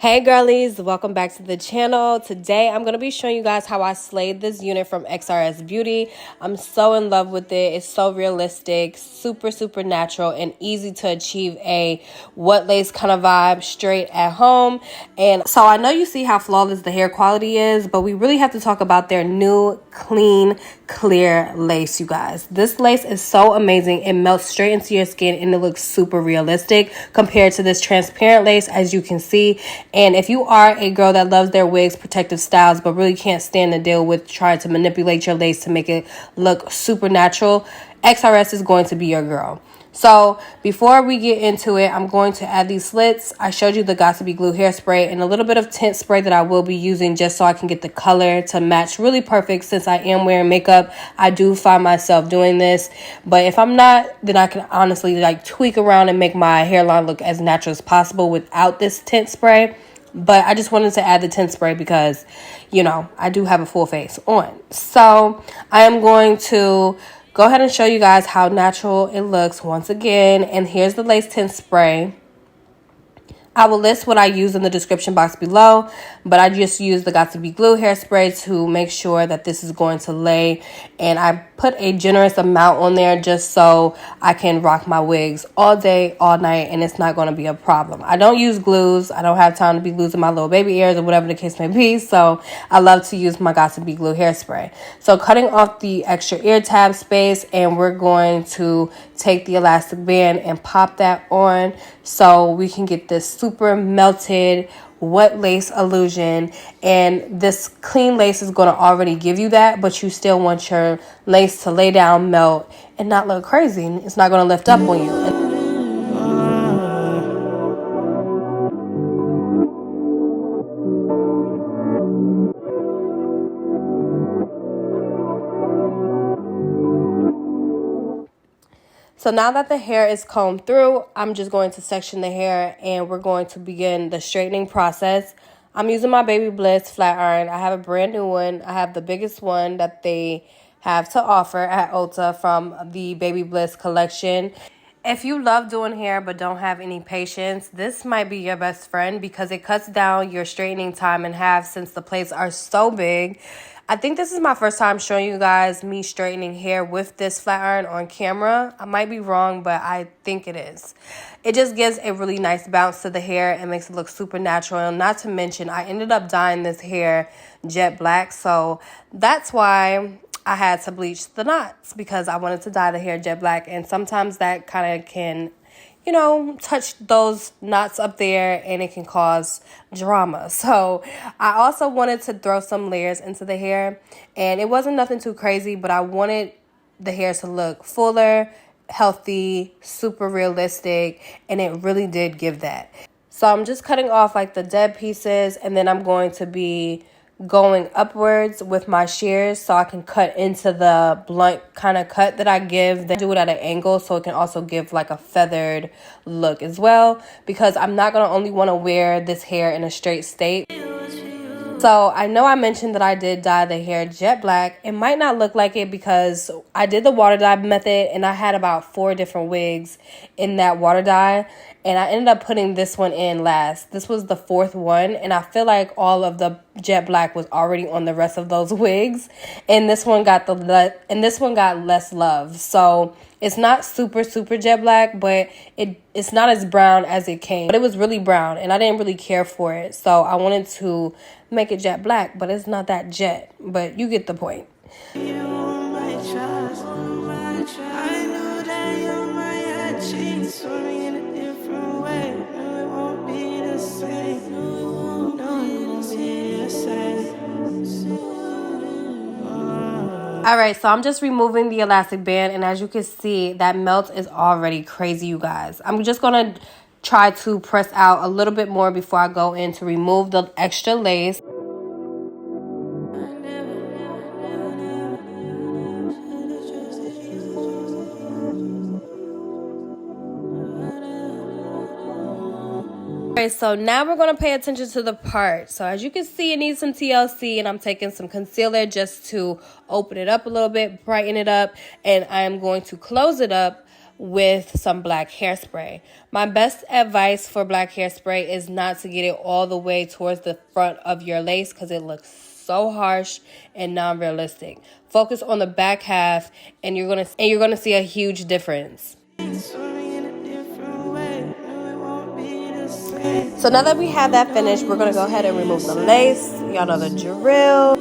Hey girlies, welcome back to the channel. Today I'm going to be showing you guys how I slayed this unit from XRS Beauty. I'm so in love with it. It's so realistic, super natural, and easy to achieve a what lace kind of vibe straight at home. And so I know you see how flawless the hair quality is, but we really have to talk about their new clean clear lace, you guys. This lace is so amazing. It melts straight into your skin and it looks super realistic compared to this transparent lace, as you can see. And if you are a girl that loves their wigs, protective styles, but really can't stand the deal with trying to manipulate your lace to make it look super natural, XRS is going to be your girl. So before we get into it, I'm going to add these slits. I showed you the Got2b glue hairspray and a little bit of tint spray that I will be using just so I can get the color to match really perfect. Since I am wearing makeup, I do find myself doing this. But if I'm not, then I can honestly like tweak around and make my hairline look as natural as possible without this tint spray. But I just wanted to add the tint spray because, you know, I do have a full face on. So I am going to go ahead and show you guys how natural it looks once again. And here's the lace tint spray. I will list what I use in the description box below, but I just use the Got2b glue hairspray to make sure that this is going to lay. And I put a generous amount on there just so I can rock my wigs all day, all night, and it's not going to be a problem. I don't use glues. I don't have time to be losing my little baby ears or whatever the case may be, so I love to use my Got2b glue hairspray. So cutting off the extra ear tab space, and we're going to take the elastic band and pop that on so we can get this super melted wet lace illusion. And this clean lace is going to already give you that, but you still want your lace to lay down, melt, and not look crazy. It's not going to lift up on you. So now that the hair is combed through, I'm just going to section the hair and we're going to begin the straightening process. I'm using my Baby Bliss flat iron. I have a brand new one. I have the biggest one that they have to offer at Ulta from the Baby Bliss collection. If you love doing hair but don't have any patience, this might be your best friend because it cuts down your straightening time in half since the plates are so big. I think this is my first time showing you guys me straightening hair with this flat iron on camera. I might be wrong, but I think it is. It just gives a really nice bounce to the hair and makes it look super natural. And not to mention, I ended up dyeing this hair jet black, so that's why I had to bleach the knots, because I wanted to dye the hair jet black, and sometimes that kind of can, you know, touch those knots up there and it can cause drama. So I also wanted to throw some layers into the hair, and it wasn't nothing too crazy, but I wanted the hair to look fuller, healthy, super realistic, and it really did give that. So I'm just cutting off like the dead pieces, and then I'm going to be going upwards with my shears so I can cut into the blunt kind of cut that I give. Then do it at an angle so it can also give like a feathered look as well, because I'm not going to only want to wear this hair in a straight state. So I know I mentioned that I did dye the hair jet black. It might not look like it because I did the water dye method and I had about 4 different wigs in that water dye. And I ended up putting this one in last. This was the 4th one, and I feel like all of the jet black was already on the rest of those wigs. And this one got less love. So it's not super jet black, but it's not as brown as it came. But it was really brown, and I didn't really care for it. So I wanted to make it jet black, but it's not that jet. But you get the point. Alright, so I'm just removing the elastic band, and as you can see, that melt is already crazy, you guys. I'm just going to try to press out a little bit more before I go in to remove the extra lace. Alright, so now we're going to pay attention to the part. So as you can see, it needs some TLC, and I'm taking some concealer just to open it up a little bit, brighten it up, and I'm going to close it up with some black hairspray. My best advice for black hairspray is not to get it all the way towards the front of your lace because it looks so harsh and non-realistic. Focus on the back half and you're gonna see a huge difference. So now that we have that finished, we're gonna go ahead and remove the lace. Y'all know the drill.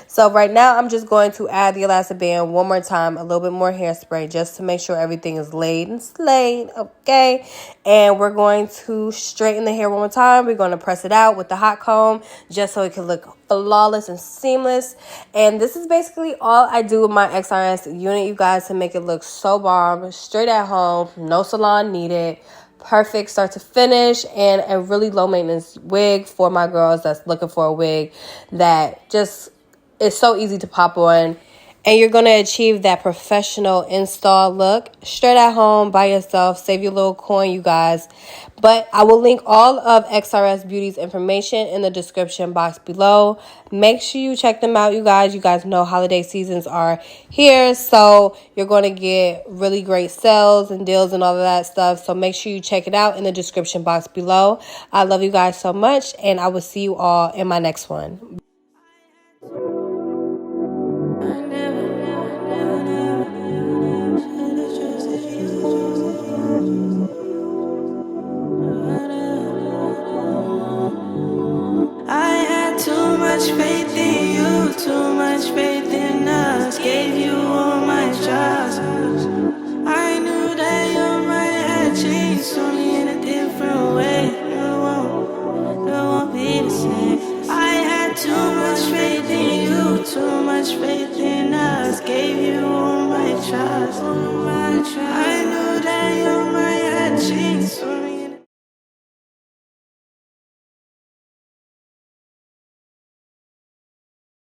So right now, I'm just going to add the elastic band one more time, a little bit more hairspray, just to make sure everything is laid and slayed, okay? And we're going to straighten the hair one more time. We're going to press it out with the hot comb, just so it can look flawless and seamless. And this is basically all I do with my XRS unit, you guys, to make it look so bomb, straight at home, no salon needed. Perfect start to finish, and a really low maintenance wig for my girls that's looking for a wig that just is so easy to pop on. And you're going to achieve that professional install look straight at home by yourself. Save your little coin, you guys. But I will link all of XRS Beauty's information in the description box below. Make sure you check them out, you guys. You guys know holiday seasons are here, so you're going to get really great sales and deals and all of that stuff. So make sure you check it out in the description box below. I love you guys so much, and I will see you all in my next one. Too much faith in you, too much faith in us. Gave you all my trust. I knew that your mind had changed, only in a different way. It won't be the same. I had too much faith in you, too much faith in us. Gave you all my trust. I